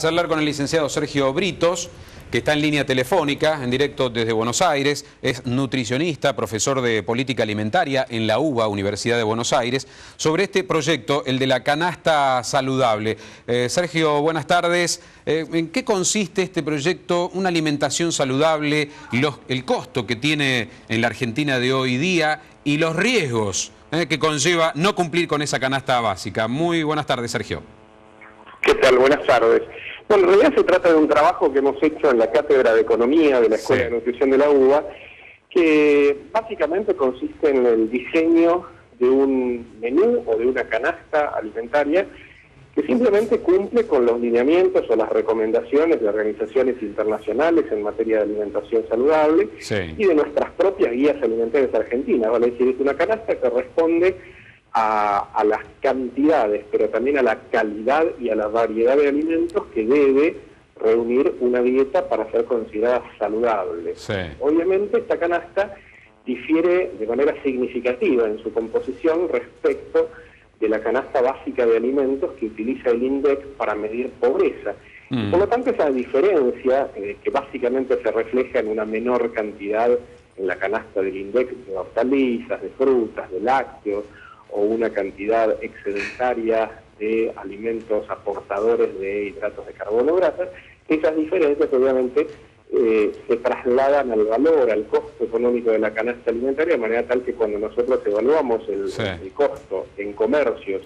Charlar con el licenciado Sergio Britos, que está en línea telefónica, en directo desde Buenos Aires. Es nutricionista, profesor de política alimentaria en la UBA, Universidad de Buenos Aires, sobre este proyecto, el de la canasta saludable. Sergio, buenas tardes. ¿En qué consiste este proyecto, una alimentación saludable, el costo que tiene en la Argentina de hoy día y los riesgos que conlleva no cumplir con esa canasta básica? Muy buenas tardes, Sergio. ¿Qué tal? Buenas tardes. Bueno, en realidad se trata de un trabajo que hemos hecho en la Cátedra de Economía de la Escuela de Nutrición de la UBA, que básicamente consiste en el diseño de un menú o de una canasta alimentaria que simplemente cumple con los lineamientos o las recomendaciones de organizaciones internacionales en materia de alimentación saludable y de nuestras propias guías alimentarias argentinas. Vale decir, es una canasta que responde a las cantidades, pero también a la calidad y a la variedad de alimentos que debe reunir una dieta para ser considerada saludable. Obviamente esta canasta difiere de manera significativa en su composición respecto de la canasta básica de alimentos que utiliza el INDEC para medir pobreza. Y por lo tanto esa diferencia, que básicamente se refleja en una menor cantidad en la canasta del INDEC de hortalizas, de frutas, de lácteos, o una cantidad excedentaria de alimentos aportadores de hidratos de carbono, grasas, esas diferencias obviamente se trasladan al valor, al costo económico de la canasta alimentaria, de manera tal que cuando nosotros evaluamos el costo en comercios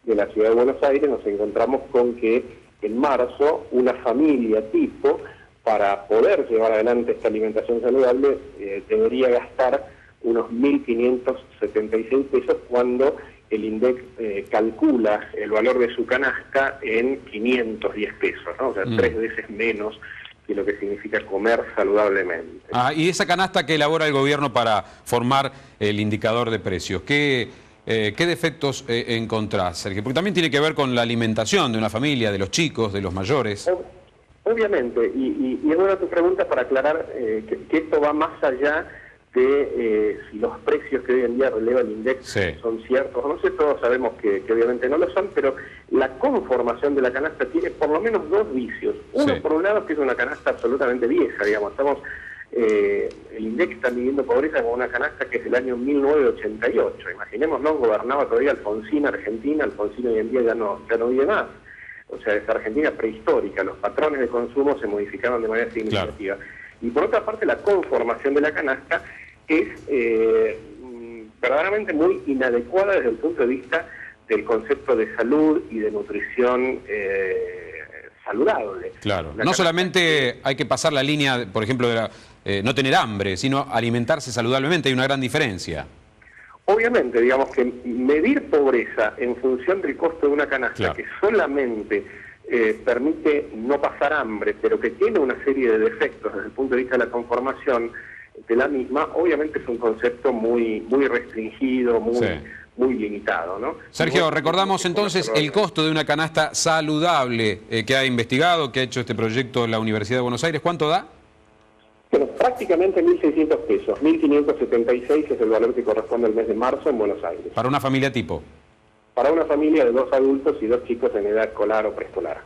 de la Ciudad de Buenos Aires, nos encontramos con que en marzo una familia tipo, para poder llevar adelante esta alimentación saludable, debería gastar unos 1.576 pesos cuando el INDEC calcula el valor de su canasta en 510 pesos, ¿no? O sea, 3 veces menos que lo que significa comer saludablemente. Y esa canasta que elabora el gobierno para formar el indicador de precios, ¿qué defectos encontrás, Sergio? Porque también tiene que ver con la alimentación de una familia, de los chicos, de los mayores. Obviamente, y es buena tu pregunta para aclarar que esto va más allá de si los precios que hoy en día releva el INDEC son ciertos. No sé, todos sabemos que obviamente no lo son, pero la conformación de la canasta tiene por lo menos dos vicios. Uno, por un lado, que es una canasta absolutamente vieja, digamos. El INDEC está midiendo pobreza con una canasta que es del año 1988. Imaginémonos, gobernaba todavía Alfonsín, Argentina. Alfonsín hoy en día ya no vive más. O sea, es Argentina prehistórica. Los patrones de consumo se modificaron de manera significativa. Y por otra parte, la conformación de la canasta es verdaderamente muy inadecuada desde el punto de vista del concepto de salud y de nutrición saludable. Claro, no solamente hay que pasar la línea, por ejemplo, de no tener hambre, sino alimentarse saludablemente. Hay una gran diferencia. Obviamente, digamos que medir pobreza en función del costo de una canasta que solamente permite no pasar hambre, pero que tiene una serie de defectos desde el punto de vista de la conformación de la misma, obviamente es un concepto muy restringido, muy limitado, ¿no? Sergio, recordamos entonces el costo de una canasta saludable que ha investigado, que ha hecho este proyecto en la Universidad de Buenos Aires. ¿Cuánto da? Bueno, prácticamente 1.600 pesos. 1.576 es el valor que corresponde al mes de marzo en Buenos Aires. ¿Para una familia tipo? Para una familia de 2 adultos y 2 chicos en edad escolar o preescolar.